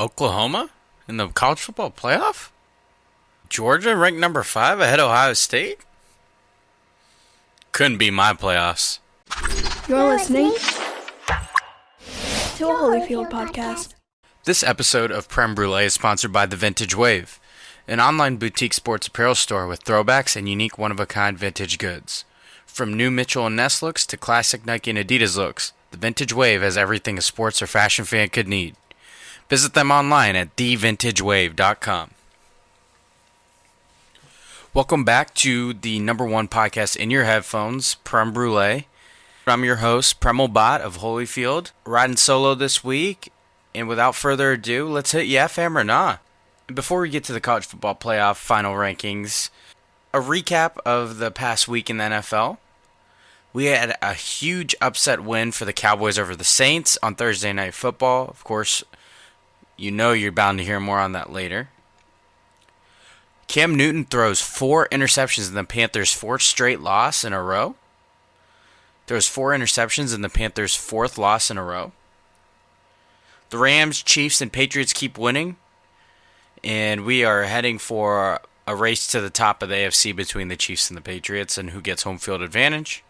Oklahoma in the college football playoff? Georgia ranked number 5 ahead of Ohio State? Couldn't be my playoffs. You're listening to a Holyfield podcast. This episode of Creme Brulee is sponsored by The Vintage Wave, an online boutique sports apparel store with throwbacks and unique one-of-a-kind vintage goods. From new Mitchell and Ness looks to classic Nike and Adidas looks, The Vintage Wave has everything a sports or fashion fan could need. Visit them online at thevintagewave.com. Welcome back to the number one podcast in your headphones, Creme Brulee. I'm your host, Premal of Holyfield, riding solo this week. And without further ado, let's hit Yeah Fam or Nah. Before we get to the college football playoff final rankings, a recap of the past week in the NFL. We had a huge upset win for the Cowboys over the Saints on Thursday Night Football. Of course, you know you're bound to hear more on that later. Cam Newton throws 4 interceptions in the Panthers' 4th straight loss in a row. Throws 4 interceptions in the Panthers' 4th loss in a row. The Rams, Chiefs, and Patriots keep winning. And we are heading for a race to the top of the AFC between the Chiefs and the Patriots and who gets home field advantage.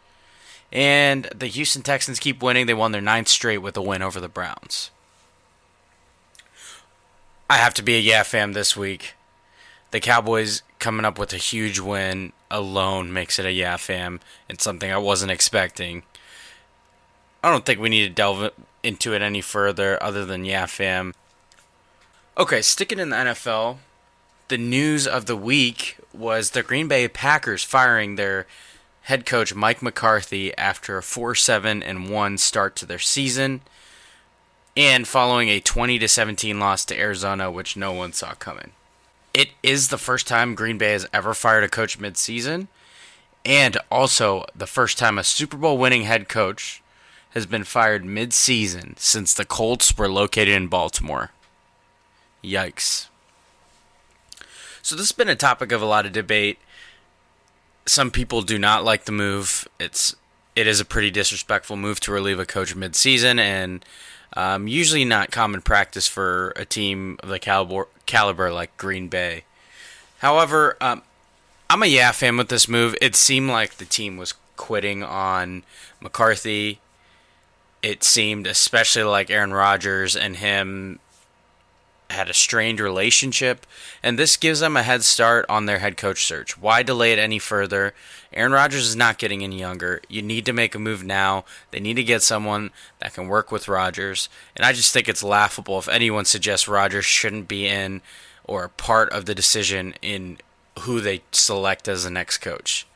And the Houston Texans keep winning. They won their 9th straight with a win over the Browns. I have to be a Yeah fam this week. The Cowboys coming up with a huge win alone makes it a Yeah fam, and something I wasn't expecting. I don't think we need to delve into it any further other than Yeah fam. Okay, sticking in the NFL, the news of the week was the Green Bay Packers firing their head coach Mike McCarthy after a 4-7-1 start to their season, and following a 20-17 loss to Arizona, which no one saw coming. It is the first time Green Bay has ever fired a coach mid-season, and also the first time a Super Bowl winning head coach has been fired mid-season since the Colts were located in Baltimore. Yikes. So this has been a topic of a lot of debate. Some people do not like the move. It is a pretty disrespectful move to relieve a coach mid-season, and usually not common practice for a team of the caliber like Green Bay. However, I'm a Yeah fan with this move. It seemed like the team was quitting on McCarthy. It seemed especially like Aaron Rodgers and him had a strained relationship, and this gives them a head start on their head coach search. Why delay it any further? Aaron Rodgers is not getting any younger. You need to make a move now. They need to get someone that can work with Rodgers, and I just think it's laughable if anyone suggests Rodgers shouldn't be in or part of the decision in who they select as the next coach.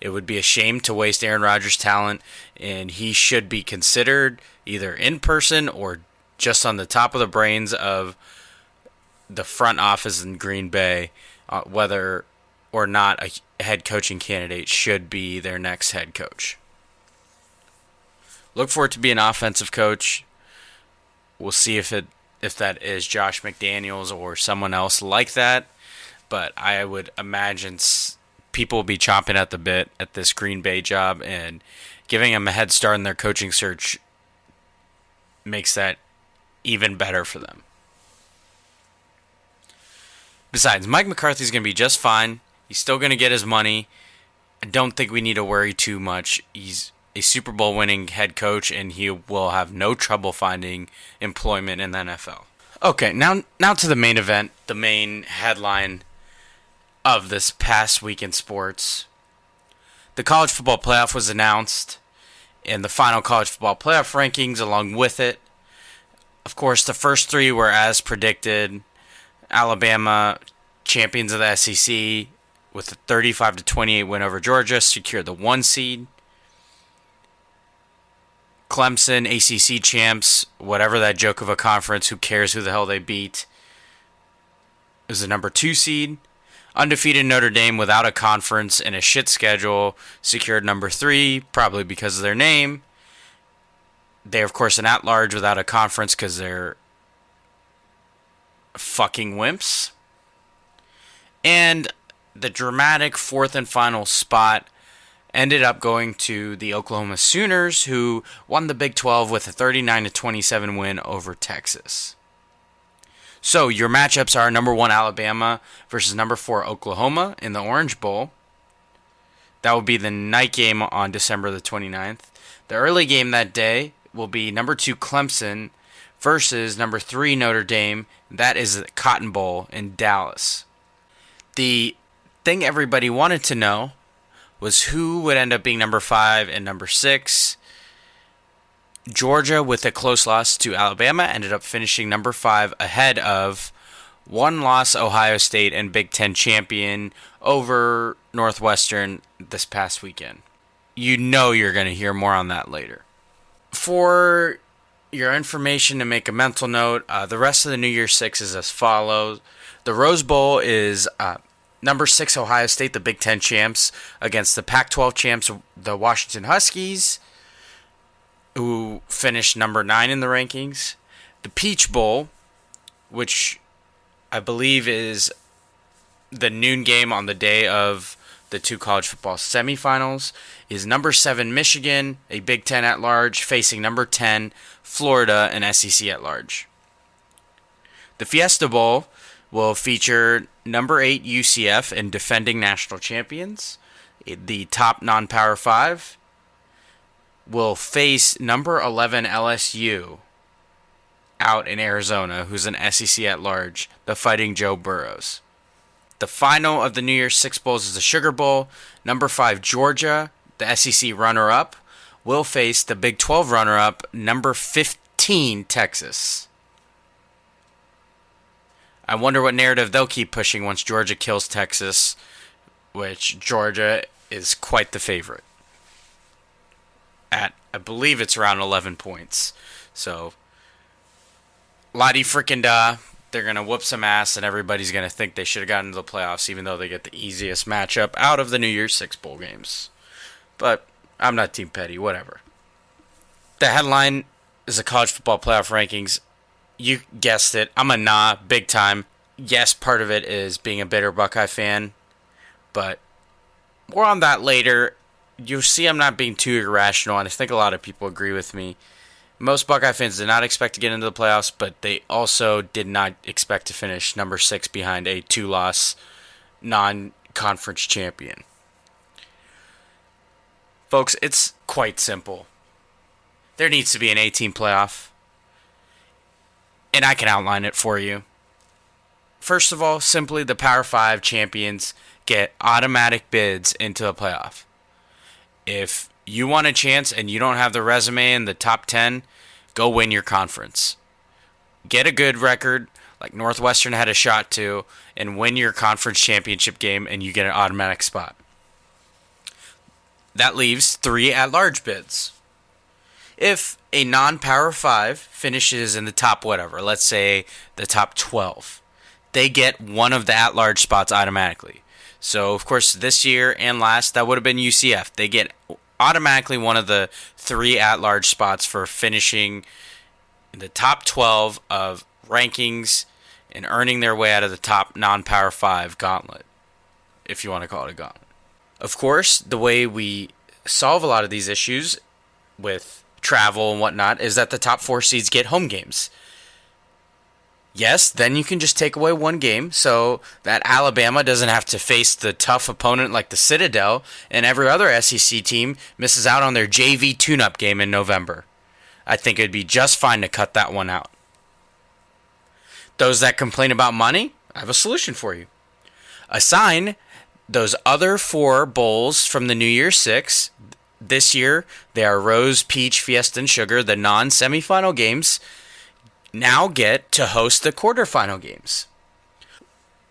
It would be a shame to waste Aaron Rodgers' talent, and he should be considered either in person or just on the top of the brains of the front office in Green Bay, whether or not a head coaching candidate should be their next head coach. Look for it to be an offensive coach. We'll see if that is Josh McDaniels or someone else like that, but I would imagine people will be chomping at the bit at this Green Bay job, and giving them a head start in their coaching search makes that even better for them. Besides, Mike McCarthy is going to be just fine. He's still going to get his money. I don't think we need to worry too much. He's a Super Bowl winning head coach, and he will have no trouble finding employment in the NFL. Okay, now to the main event, the main headline of this past week in sports. The college football playoff was announced, and the final college football playoff rankings along with it. Of course, the first 3 were as predicted. Alabama, champions of the SEC, with a 35-28 win over Georgia, secured the 1 seed. Clemson, ACC champs, whatever that joke of a conference, who cares who the hell they beat, is the number 2 seed. Undefeated Notre Dame without a conference and a shit schedule secured number 3, probably because of their name. They're, of course, an at-large without a conference because they're fucking wimps. And the dramatic 4th and final spot ended up going to the Oklahoma Sooners, who won the Big 12 with a 39-27 win over Texas. So your matchups are number 1 Alabama versus number 4 Oklahoma in the Orange Bowl. That will be the night game on December the 29th. The early game that day will be number 2 Clemson versus number 3 Notre Dame. That is the Cotton Bowl in Dallas. The thing everybody wanted to know was who would end up being number 5 and number 6. Georgia, with a close loss to Alabama, ended up finishing number 5 ahead of one-loss Ohio State and Big Ten champion over Northwestern this past weekend. You know you're going to hear more on that later. For your information, to make a mental note, the rest of the New Year's Six is as follows. The Rose Bowl is number 6 Ohio State, the Big Ten champs, against the Pac-12 champs, the Washington Huskies, who finished number 9 in the rankings. The Peach Bowl, which I believe is the noon game on the day of the 2 college football semifinals, is number 7 Michigan, a Big Ten at large, facing number 10 Florida, an SEC at large. The Fiesta Bowl will feature number 8 UCF and defending national champions. The top non-Power 5 will face number 11 LSU out in Arizona, who's an SEC at large, the Fighting Joe Burrows. The final of the New Year's Six Bowls is the Sugar Bowl. Number 5 Georgia, the SEC runner-up, will face the Big 12 runner-up, number 15 Texas. I wonder what narrative they'll keep pushing once Georgia kills Texas, which Georgia is quite the favorite. At, I believe it's around 11 points. So, Lottie frickin' da. They're going to whoop some ass, and everybody's going to think they should have gotten into the playoffs, even though they get the easiest matchup out of the New Year's Six bowl games. But I'm not Team Petty, whatever. The headline is the college football playoff rankings. You guessed it. I'm a nah, big time. Yes, part of it is being a bitter Buckeye fan, but more on that later. You'll see I'm not being too irrational, and I think a lot of people agree with me. Most Buckeye fans did not expect to get into the playoffs, but they also did not expect to finish number 6 behind a 2-loss non-conference champion. Folks, it's quite simple. There needs to be an 18 playoff, and I can outline it for you. First of all, simply the Power 5 champions get automatic bids into the playoff. If you want a chance and you don't have the resume in the top 10, go win your conference. Get a good record, like Northwestern had a shot to, and win your conference championship game, and you get an automatic spot. That leaves 3 at-large bids. If a non-Power 5 finishes in the top whatever, let's say the top 12, they get one of the at-large spots automatically. So, of course, this year and last, that would have been UCF. They get automatically one of the 3 at-large spots for finishing in the top 12 of rankings and earning their way out of the top non-Power 5 gauntlet, if you want to call it a gauntlet. Of course, the way we solve a lot of these issues with travel and whatnot is that the top 4 seeds get home games. Yes, then you can just take away one game so that Alabama doesn't have to face the tough opponent like the Citadel, and every other SEC team misses out on their JV tune-up game in November. I think it'd be just fine to cut that one out. Those that complain about money, I have a solution for you. Assign those other 4 bowls from the New Year's Six. This year, they are Rose, Peach, Fiesta, and Sugar, the non-semifinal games. Now get to host the quarterfinal games.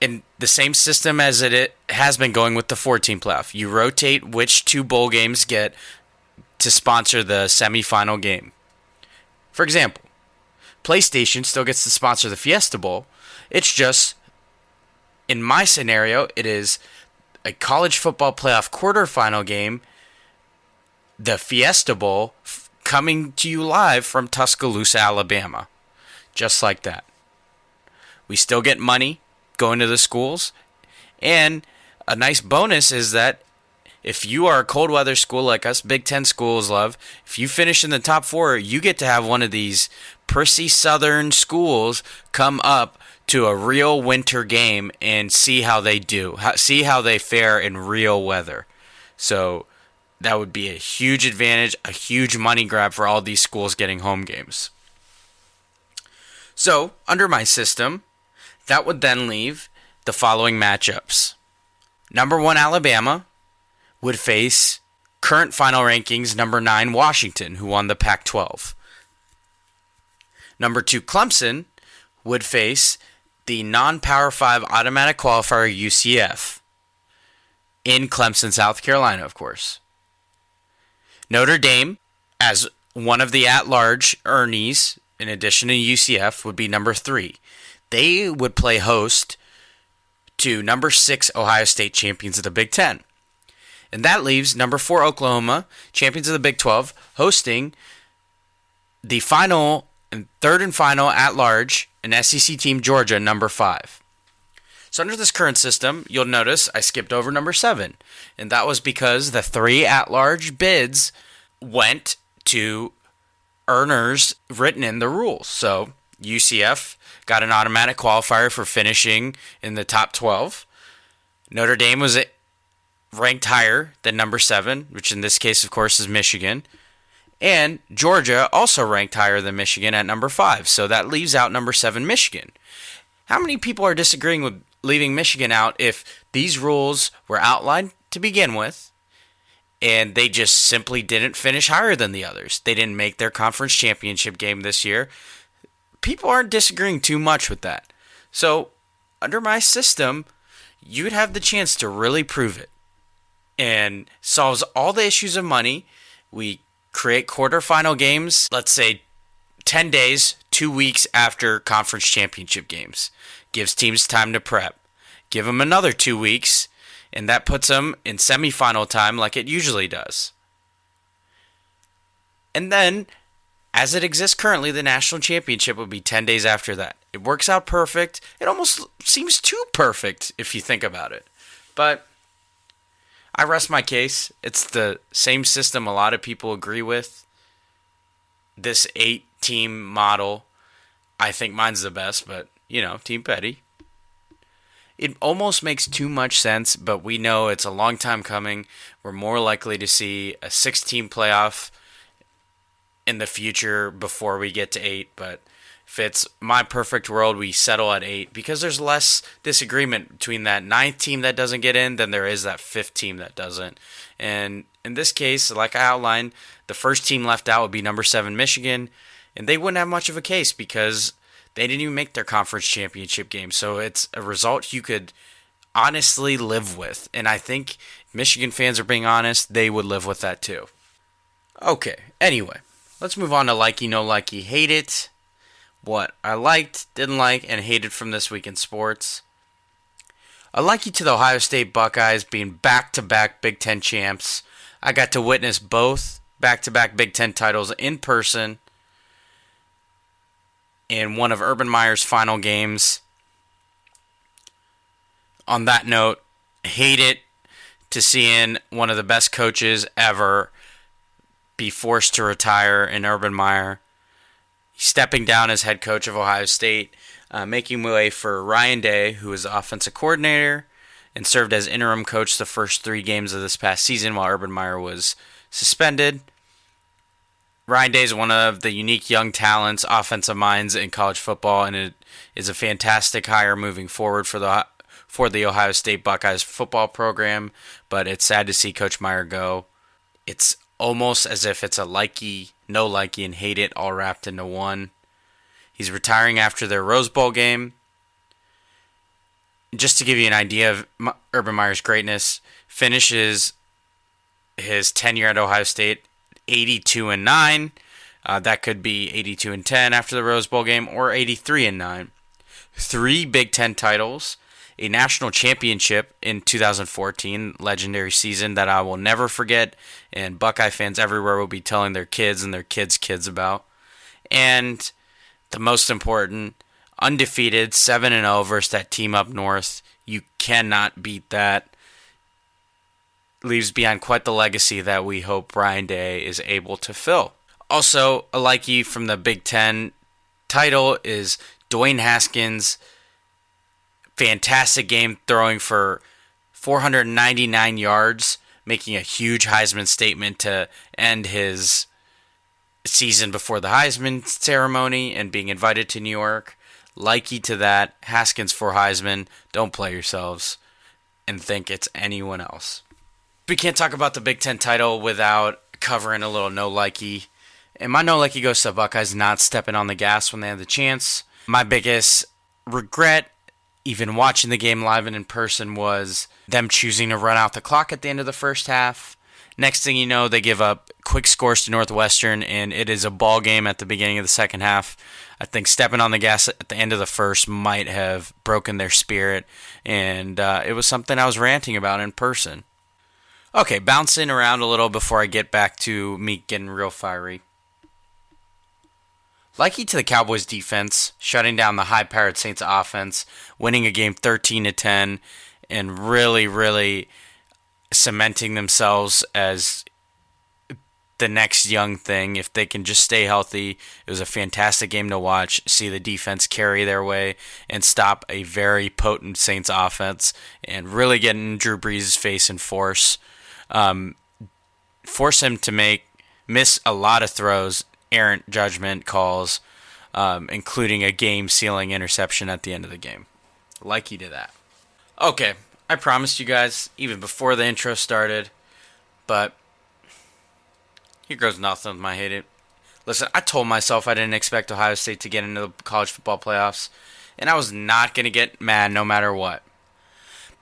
In the same system as it has been going with the 14 playoff. You rotate which 2 bowl games get to sponsor the semifinal game. For example, PlayStation still gets to sponsor the Fiesta Bowl. It's just, in my scenario, it is a college football playoff quarterfinal game, the Fiesta Bowl, coming to you live from Tuscaloosa, Alabama. Just like that. We still get money going to the schools. And a nice bonus is that If you are a cold weather school like us Big Ten schools love, if you finish in the top 4, you get to have one of these prissy southern schools come up to a real winter game and see how they do, see how they fare in real weather. So that would be a huge advantage, a huge money grab for all these schools getting home games. So, under my system, that would then leave the following matchups. Number 1 Alabama would face current final rankings number 9 Washington, who won the Pac-12. Number 2 Clemson would face the non-Power 5 automatic qualifier UCF in Clemson, South Carolina, of course. Notre Dame, as one of the at-large earnees, in addition to UCF, would be number 3. They would play host to number 6 Ohio State, champions of the Big Ten. And that leaves number 4 Oklahoma, champions of the Big 12, hosting the final and third and final at-large, an SEC team, Georgia, number 5. So under this current system, you'll notice I skipped over number 7. And that was because the 3 at-large bids went to earners written in the rules. So UCF got an automatic qualifier for finishing in the top 12. Notre Dame was ranked higher than number 7, which in this case, of course, is Michigan. And Georgia also ranked higher than Michigan at number 5. So that leaves out number 7, Michigan. How many people are disagreeing with leaving Michigan out if these rules were outlined to begin with and they just simply didn't finish higher than the others? They didn't make their conference championship game this year. People aren't disagreeing too much with that. So under my system, you would have the chance to really prove it. And solves all the issues of money. We create quarterfinal games, let's say 10 days, 2 weeks after conference championship games. Gives teams time to prep. Give them another 2 weeks, and that puts them in semifinal time like it usually does. And then, as it exists currently, the national championship would be 10 days after that. It works out perfect. It almost seems too perfect if you think about it. But I rest my case. It's the same system a lot of people agree with. This 8-team model, I think mine's the best, but, Team Petty. It almost makes too much sense, but we know it's a long time coming. We're more likely to see a 6-team playoff in the future before we get to 8, but if it's my perfect world, we settle at 8 because there's less disagreement between that 9th team that doesn't get in than there is that 5th team that doesn't. And in this case, like I outlined, the first team left out would be number 7 Michigan, and they wouldn't have much of a case because they didn't even make their conference championship game. So it's a result you could honestly live with. And I think if Michigan fans are being honest, they would live with that too. Okay, anyway, let's move on to likey, no likey, hate it. What I liked, didn't like, and hated from this week in sports. A likey to the Ohio State Buckeyes being back-to-back Big Ten champs. I got to witness both back-to-back Big Ten titles in person in one of Urban Meyer's final games. On that note, hate it to seeing one of the best coaches ever be forced to retire in Urban Meyer. Stepping down as head coach of Ohio State, making way for Ryan Day, who was the offensive coordinator and served as interim coach the first 3 games of this past season while Urban Meyer was suspended. Ryan Day is one of the unique young talents, offensive minds in college football, and it is a fantastic hire moving forward for the Ohio State Buckeyes football program, but it's sad to see Coach Meyer go. It's almost as if it's a likey, no likey, and hate it all wrapped into one. He's retiring after their Rose Bowl game. Just to give you an idea of Urban Meyer's greatness, finishes his tenure at Ohio State 82-9. That could be 82-10 after the Rose Bowl game, or 83-9. 3 Big Ten titles, a national championship in 2014, legendary season that I will never forget, and Buckeye fans everywhere will be telling their kids and their kids' kids about. And the most important, undefeated 7-0 versus that team up north. You cannot beat that. leaves behind quite the legacy that we hope Ryan Day is able to fill. Also, a likey from the Big Ten title is Dwayne Haskins. Fantastic game, throwing for 499 yards, making a huge Heisman statement to end his season before the Heisman ceremony and being invited to New York. Likey to that. Haskins for Heisman. Don't play yourselves and think it's anyone else. We can't talk about the Big Ten title without covering a little no likey. And my no likey goes to the Buckeyes not stepping on the gas when they had the chance. My biggest regret, even watching the game live and in person, was them choosing to run out the clock at the end of the first half. Next thing you know, they give up quick scores to Northwestern, and it is a ball game at the beginning of the second half. I think stepping on the gas at the end of the first might have broken their spirit, and it was something I was ranting about in person. Okay, bouncing around a little before I get back to me getting real fiery. Likey to the Cowboys defense, shutting down the high-powered Saints offense, winning a game 13-10, and really cementing themselves as the next young thing. If they can just stay healthy, it was a fantastic game to watch, see the defense carry their way and stop a very potent Saints offense and really get in Drew Brees' face and force him to miss a lot of throws, errant judgment calls, including a game-sealing interception at the end of the game. Likey to that. Okay, I promised you guys, even before the intro started, but here goes nothing with my hate it. Listen, I told myself I didn't expect Ohio State to get into the college football playoffs, and I was not going to get mad no matter what.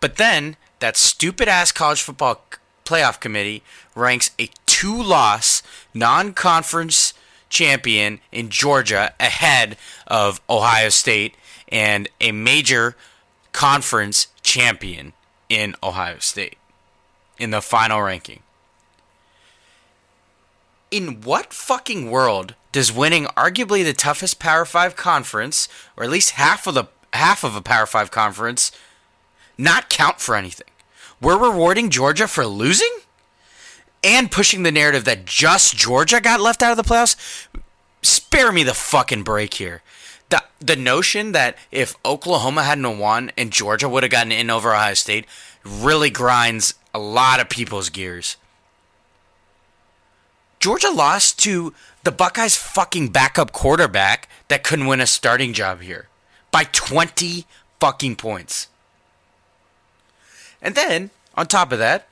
But then, that stupid-ass college football playoff committee ranks a 2-loss, non-conference champion in Georgia ahead of Ohio State and a major conference champion in Ohio State in the final ranking. In what fucking world does winning arguably the toughest Power 5 conference, or at least half of a Power 5 conference, not count for anything? We're rewarding Georgia for losing? And pushing the narrative that just Georgia got left out of the playoffs? Spare me the fucking break here. The notion that if Oklahoma hadn't won and Georgia would have gotten in over Ohio State really grinds a lot of people's gears. Georgia lost to the Buckeyes' fucking backup quarterback that couldn't win a starting job here by 20 fucking points. And then, on top of that,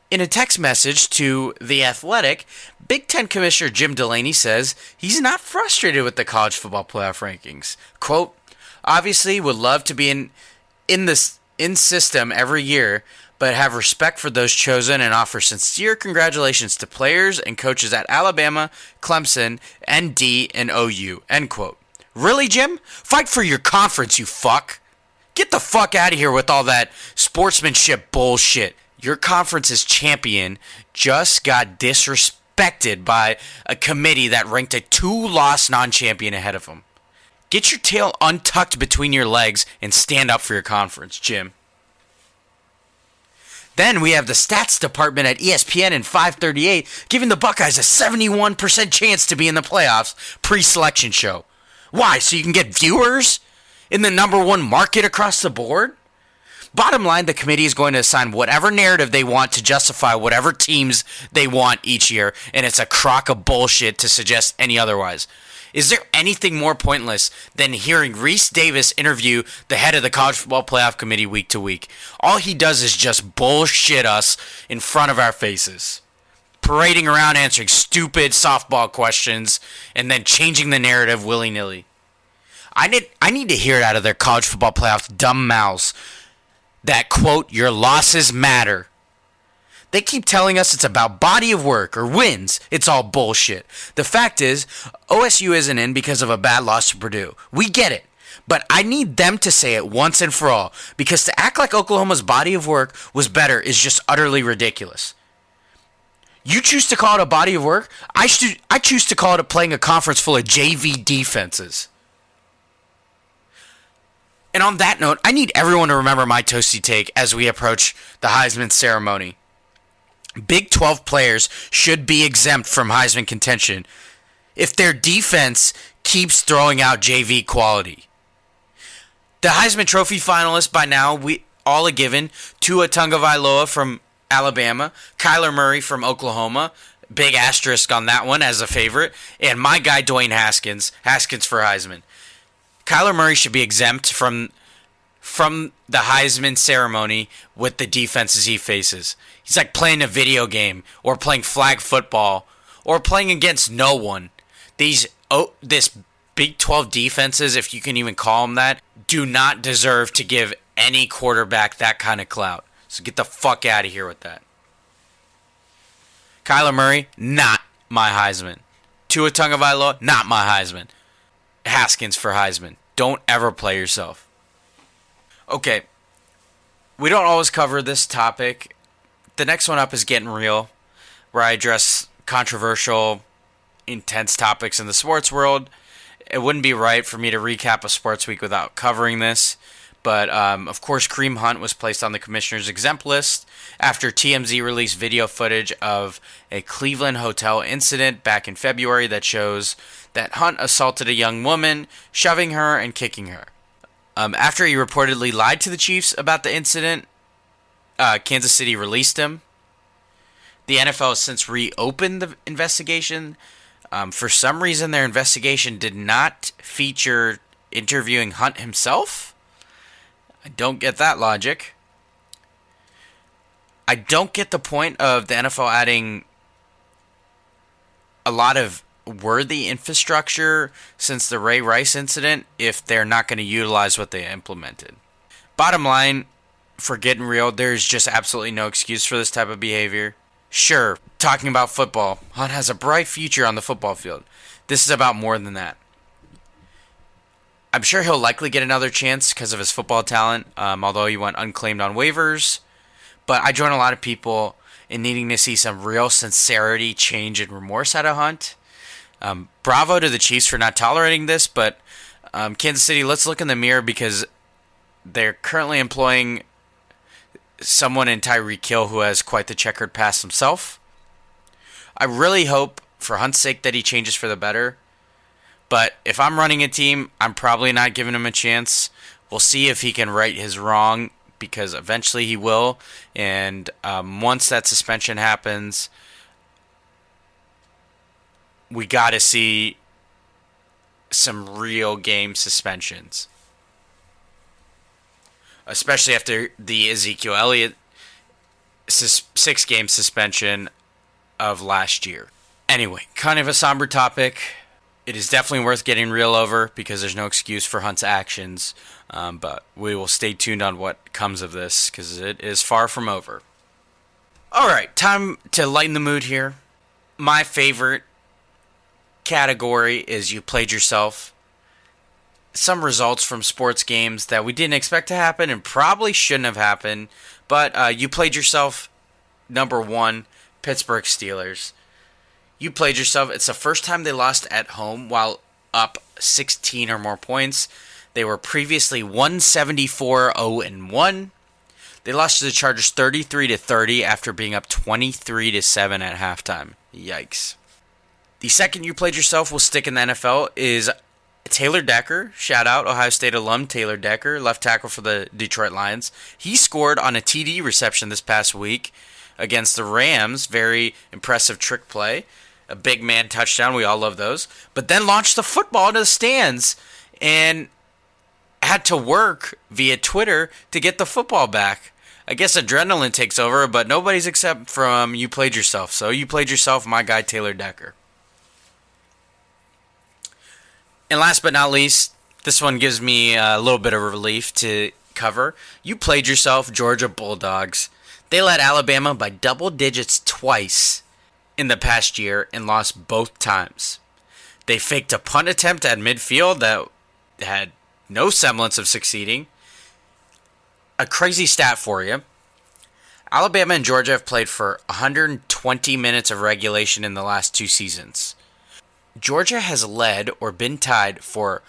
in a text message to The Athletic, Big Ten Commissioner Jim Delaney says he's not frustrated with the college football playoff rankings. Quote, obviously would love to be in system every year, but have respect for those chosen and offer sincere congratulations to players and coaches at Alabama, Clemson, ND, and OU. End quote. Really, Jim? Fight for your conference, you fuck. Get the fuck out of here with all that sportsmanship bullshit. Your conference's champion just got disrespected by a committee that ranked a 2-loss non-champion ahead of him. Get your tail untucked between your legs and stand up for your conference, Jim. Then we have the stats department at ESPN in 538 giving the Buckeyes a 71% chance to be in the playoffs pre-selection show. Why? So you can get viewers in the number one market across the board? Bottom line, the committee is going to assign whatever narrative they want to justify whatever teams they want each year, and it's a crock of bullshit to suggest any otherwise. Is there anything more pointless than hearing Reese Davis interview the head of the College Football Playoff Committee week to week? All he does is just bullshit us in front of our faces, parading around answering stupid softball questions and then changing the narrative willy-nilly. I need to hear it out of their College Football Playoff dumb mouths that, quote, your losses matter. They keep telling us it's about body of work or wins. It's all bullshit. The fact is, OSU isn't in because of a bad loss to Purdue. We get it. But I need them to say it once and for all, because to act like Oklahoma's body of work was better is just utterly ridiculous. You choose to call it a body of work? I choose to call it playing a conference full of JV defenses. And on that note, I need everyone to remember my toasty take as we approach the Heisman ceremony. Big 12 players should be exempt from Heisman contention if their defense keeps throwing out JV quality. The Heisman Trophy finalists by now, we all are given: Tua Tagovailoa from Alabama, Kyler Murray from Oklahoma, big asterisk on that one as a favorite, and my guy Dwayne Haskins for Heisman. Kyler Murray should be exempt from the Heisman ceremony with the defenses he faces. He's like playing a video game or playing flag football or playing against no one. This Big 12 defenses, if you can even call them that, do not deserve to give any quarterback that kind of clout. So get the fuck out of here with that. Kyler Murray, not my Heisman. Tua Tagovailoa, not my Heisman. Haskins for Heisman. Don't ever play yourself. Okay, we don't always cover this topic. The next one up is Gettin Real, where I address controversial, intense topics in the sports world. It wouldn't be right for me to recap a sports week without covering this. But, of course, Kareem Hunt was placed on the commissioner's exempt list after TMZ released video footage of a Cleveland hotel incident back in February that shows that Hunt assaulted a young woman, shoving her and kicking her. After he reportedly lied to the Chiefs about the incident, Kansas City released him. The NFL has since reopened the investigation. For some reason, their investigation did not feature interviewing Hunt himself. I don't get that logic. I don't get the point of the NFL adding a lot of worthy infrastructure since the Ray Rice incident if they're not going to utilize what they implemented. Bottom line, for Gettin Real, there's just absolutely no excuse for this type of behavior. Sure, talking about football, Hunt has a bright future on the football field. This is about more than that. I'm sure he'll likely get another chance because of his football talent, although he went unclaimed on waivers. But I join a lot of people in needing to see some real sincerity, change, and remorse out of Hunt. Bravo to the Chiefs for not tolerating this, but Kansas City, let's look in the mirror because they're currently employing someone in Tyreek Hill who has quite the checkered past himself. I really hope, for Hunt's sake, that he changes for the better. But if I'm running a team, I'm probably not giving him a chance. We'll see if he can right his wrong, because eventually he will. And once that suspension happens, we got to see some real game suspensions. Especially after the Ezekiel Elliott 6-game suspension of last year. Anyway, kind of a somber topic. It is definitely worth getting real over because there's no excuse for Hunt's actions. But we will stay tuned on what comes of this because it is far from over. Alright, time to lighten the mood here. My favorite category is you played yourself. Some results from sports games that we didn't expect to happen and probably shouldn't have happened. But you played yourself. Number 1, Pittsburgh Steelers. You played yourself. It's the first time they lost at home while up 16 or more points. They were previously 174-0-1. They lost to the Chargers 33-30 after being up 23-7 at halftime. Yikes. The second you played yourself will stick in the NFL is Taylor Decker. Shout out Ohio State alum Taylor Decker, left tackle for the Detroit Lions. He scored on a TD reception this past week against the Rams. Very impressive trick play. A big man touchdown. We all love those. But then launched the football into the stands and had to work via Twitter to get the football back. I guess adrenaline takes over, but nobody's except from you played yourself. So you played yourself, my guy Taylor Decker. And last but not least, this one gives me a little bit of relief to cover. You played yourself, Georgia Bulldogs. They led Alabama by double digits twice in the past year and lost both times. They faked a punt attempt at midfield that had no semblance of succeeding. A crazy stat for you. Alabama and Georgia have played for 120 minutes of regulation in the last 2 seasons. Georgia has led or been tied for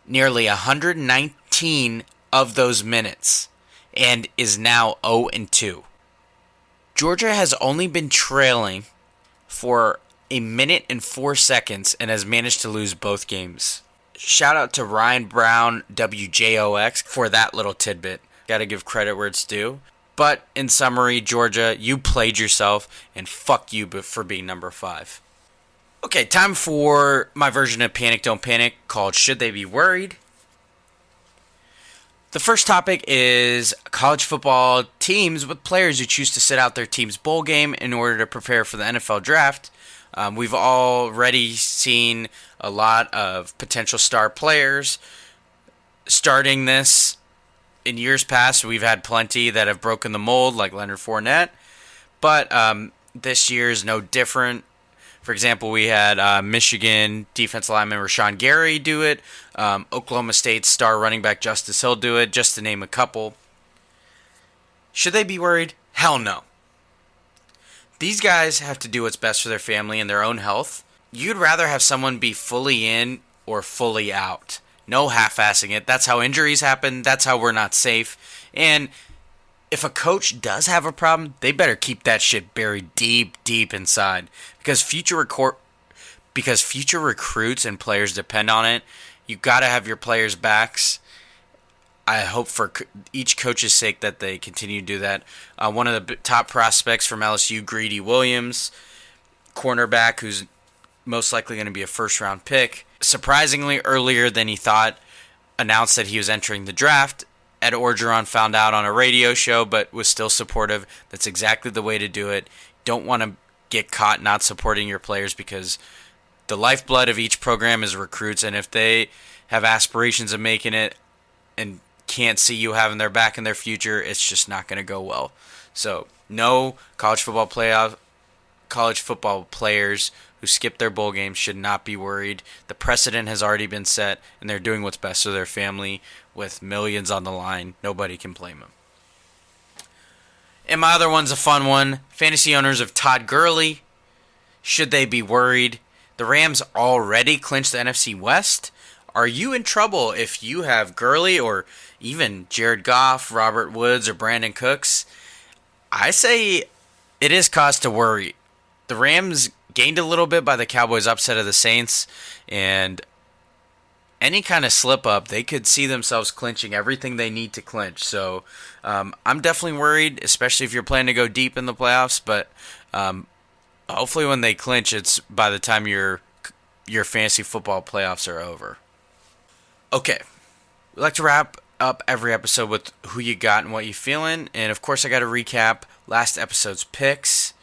nearly 119 of those minutes and is now 0-2. Georgia has only been trailing for a minute and 4 seconds and has managed to lose both games. Shout out to Ryan Brown, WJOX, for that little tidbit. Gotta give credit where it's due. But in summary, Georgia, you played yourself, and fuck you for being number 5. Okay, time for my version of Panic Don't Panic called Should They Be Worried? The first topic is college football teams with players who choose to sit out their team's bowl game in order to prepare for the NFL draft. We've already seen a lot of potential star players starting this. In years past, we've had plenty that have broken the mold, like Leonard Fournette. But this year is no different. For example, we had Michigan defensive lineman Rashawn Gary do it. Oklahoma State star running back Justice Hill do it, just to name a couple. Should they be worried? Hell no. These guys have to do what's best for their family and their own health. You'd rather have someone be fully in or fully out. No half-assing it. That's how injuries happen. That's how we're not safe. And if a coach does have a problem, they better keep that shit buried deep, deep inside. Because future recruits and players depend on it. You got to have your players' backs. I hope for each coach's sake that they continue to do that. One of the top prospects from LSU, Greedy Williams, cornerback, who's most likely going to be a first-round pick, surprisingly earlier than he thought, announced that he was entering the draft. Ed Orgeron found out on a radio show, but was still supportive. That's exactly the way to do it. Don't want to get caught not supporting your players, because the lifeblood of each program is recruits, and if they have aspirations of making it and can't see you having their back in their future, it's just not going to go well. So, no college football players who skip their bowl games should not be worried. The precedent has already been set, and they're doing what's best for their family with millions on the line. Nobody can blame them. And my other one's a fun one. Fantasy owners of Todd Gurley, should they be worried? The Rams already clinched the NFC West. Are you in trouble if you have Gurley or even Jared Goff, Robert Woods, or Brandon Cooks? I say it is cause to worry. The Rams gained a little bit by the Cowboys' upset of the Saints, and any kind of slip-up, they could see themselves clinching everything they need to clinch. So I'm definitely worried, especially if you're planning to go deep in the playoffs, but hopefully when they clinch, it's by the time your fantasy football playoffs are over. Okay, we like to wrap up every episode with who you got and what you feeling, and of course I got to recap last episode's picks.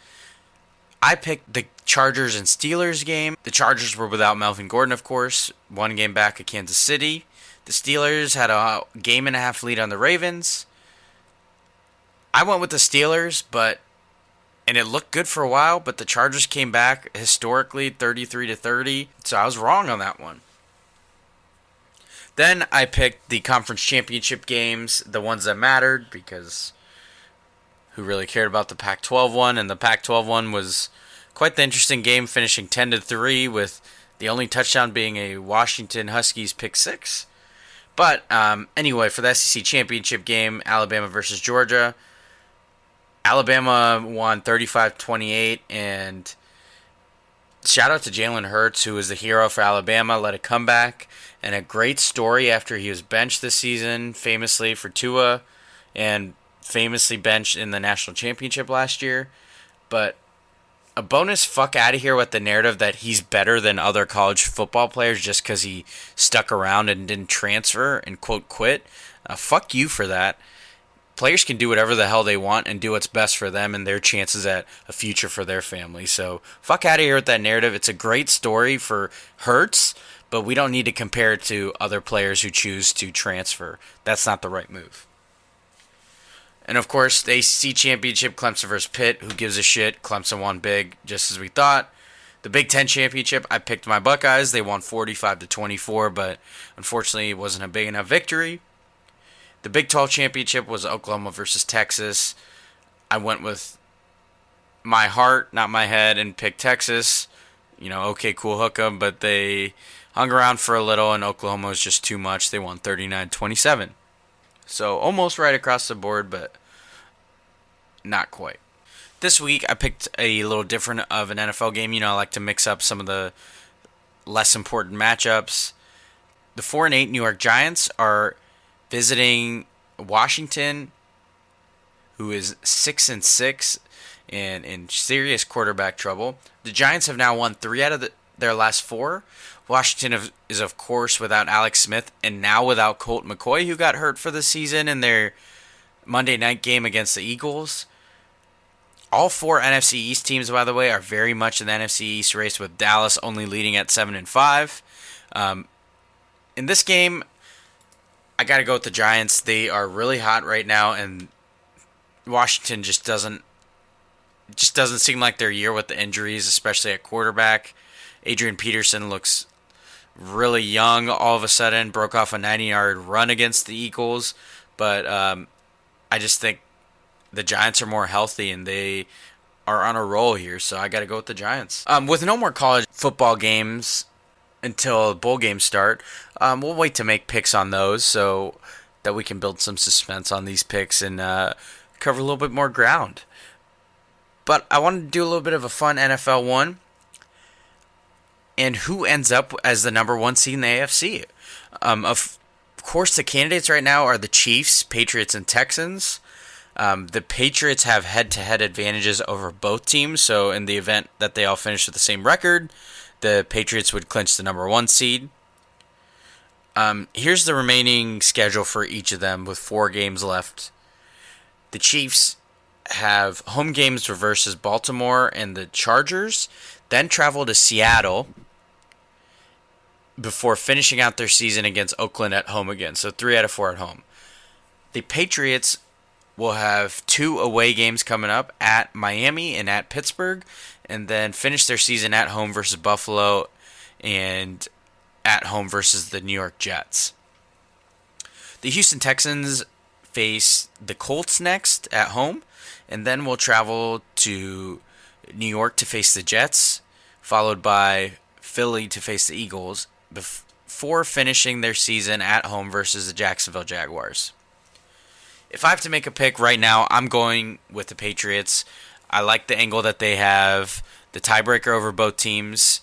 I picked the Chargers and Steelers game. The Chargers were without Melvin Gordon, of course, one game back at Kansas City. The Steelers had a game-and-a-half lead on the Ravens. I went with the Steelers, and it looked good for a while, but the Chargers came back historically 33-30, so I was wrong on that one. Then I picked the conference championship games, the ones that mattered, because who really cared about the Pac-12 one? And the Pac-12 one was quite the interesting game, finishing 10-3, with the only touchdown being a Washington Huskies pick six. But anyway, for the SEC championship game, Alabama versus Georgia, Alabama won 35-28, and shout out to Jalen Hurts, who was the hero for Alabama, led a comeback and a great story after he was benched this season, famously for Tua, and famously benched in the national championship last year. But a bonus fuck out of here with the narrative that he's better than other college football players just because he stuck around and didn't transfer and quote quit. Fuck you for that. Players can do whatever the hell they want and do what's best for them and their chances at a future for their family. So fuck out of here with that narrative. It's a great story for Hurts, but we don't need to compare it to other players who choose to transfer. That's not the right move. And of course, the ACC Championship, Clemson versus Pitt. Who gives a shit? Clemson won big, just as we thought. The Big Ten Championship, I picked my Buckeyes. They won 45-24, but unfortunately it wasn't a big enough victory. The Big 12 Championship was Oklahoma versus Texas. I went with my heart, not my head, and picked Texas. Okay, cool, hook 'em, but they hung around for a little, and Oklahoma was just too much. They won 39-27. So almost right across the board, but not quite. This week I picked a little different of an NFL game. I like to mix up some of the less important matchups. The 4-8 New York Giants are visiting Washington, who is 6-6 and in serious quarterback trouble. The Giants have now won 3 out of their last 4. Washington is, of course, without Alex Smith and now without Colt McCoy, who got hurt for the season in their Monday night game against the Eagles. All 4 NFC East teams, by the way, are very much in the NFC East race, with Dallas only leading at 7-5. In this game, I got to go with the Giants. They are really hot right now, and Washington just doesn't seem like their year with the injuries, especially at quarterback. Adrian Peterson looks really young all of a sudden, broke off a 90-yard run against the Eagles, but I just think the Giants are more healthy and they are on a roll here, so I got to go with the Giants. With no more college football games until bowl games start, we'll wait to make picks on those so that we can build some suspense on these picks and cover a little bit more ground. But I wanted to do a little bit of a fun NFL one. And who ends up as the number 1 seed in the AFC? Of course, the candidates right now are the Chiefs, Patriots, and Texans. The Patriots have head-to-head advantages over both teams, so in the event that they all finish with the same record, the Patriots would clinch the number 1 seed. Here's the remaining schedule for each of them with 4 games left. The Chiefs have home games versus Baltimore and the Chargers, then travel to Seattle before finishing out their season against Oakland at home again. So 3 out of 4 at home. The Patriots will have 2 away games coming up at Miami and at Pittsburgh, and then finish their season at home versus Buffalo and at home versus the New York Jets. The Houston Texans face the Colts next at home, and then will travel to New York to face the Jets, followed by Philly to face the Eagles, before finishing their season at home versus the Jacksonville Jaguars. If I have to make a pick right now, I'm going with the Patriots. I like the angle that they have, the tiebreaker over both teams.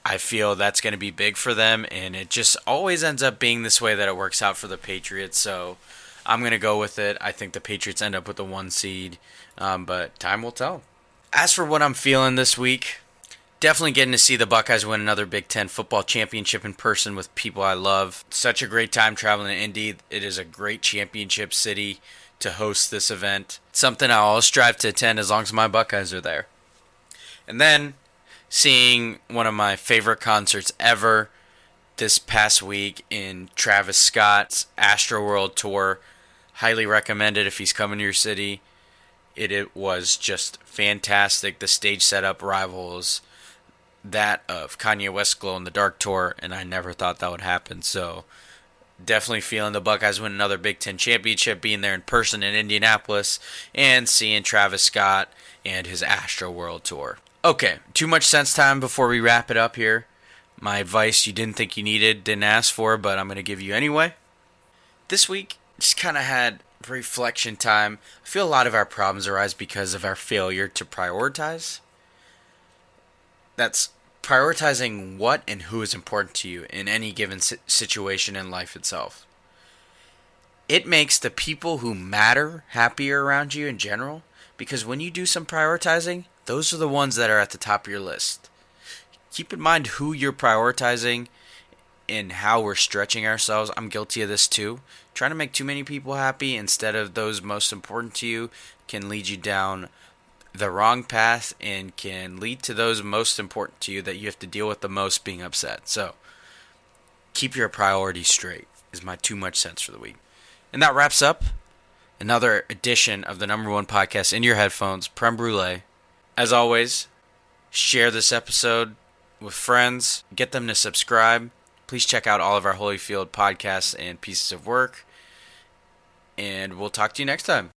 I feel that's going to be big for them, and it just always ends up being this way that it works out for the Patriots, so I'm going to go with it. I think the Patriots end up with the 1 seed, but time will tell. As for what I'm feeling this week, definitely getting to see the Buckeyes win another Big Ten football championship in person with people I love. Such a great time traveling to Indy. It is a great championship city to host this event. It's something I'll always strive to attend as long as my Buckeyes are there. And then seeing one of my favorite concerts ever this past week in Travis Scott's Astroworld tour. Highly recommend it if he's coming to your city. It was just fantastic. The stage setup rivals that of Kanye West Glow in the Dark tour, and I never thought that would happen. So definitely feeling the Buckeyes win another Big Ten championship, being there in person in Indianapolis, and seeing Travis Scott and his Astroworld tour. Okay, too much sense time before we wrap it up here. My advice you didn't think you needed, didn't ask for, but I'm going to give you anyway. This week, just kind of had reflection time. I feel a lot of our problems arise because of our failure to prioritize. That's prioritizing what and who is important to you in any given situation in life itself. It makes the people who matter happier around you in general, because when you do some prioritizing, those are the ones that are at the top of your list. Keep in mind who you're prioritizing and how we're stretching ourselves. I'm guilty of this too. Trying to make too many people happy instead of those most important to you can lead you down the wrong path and can lead to those most important to you that you have to deal with the most being upset. So keep your priorities straight is my too much sense for the week. And that wraps up another edition of the number 1 podcast in your headphones, Prem Brulee. As always, share this episode with friends. Get them to subscribe. Please check out all of our Holyfield podcasts and pieces of work. And we'll talk to you next time.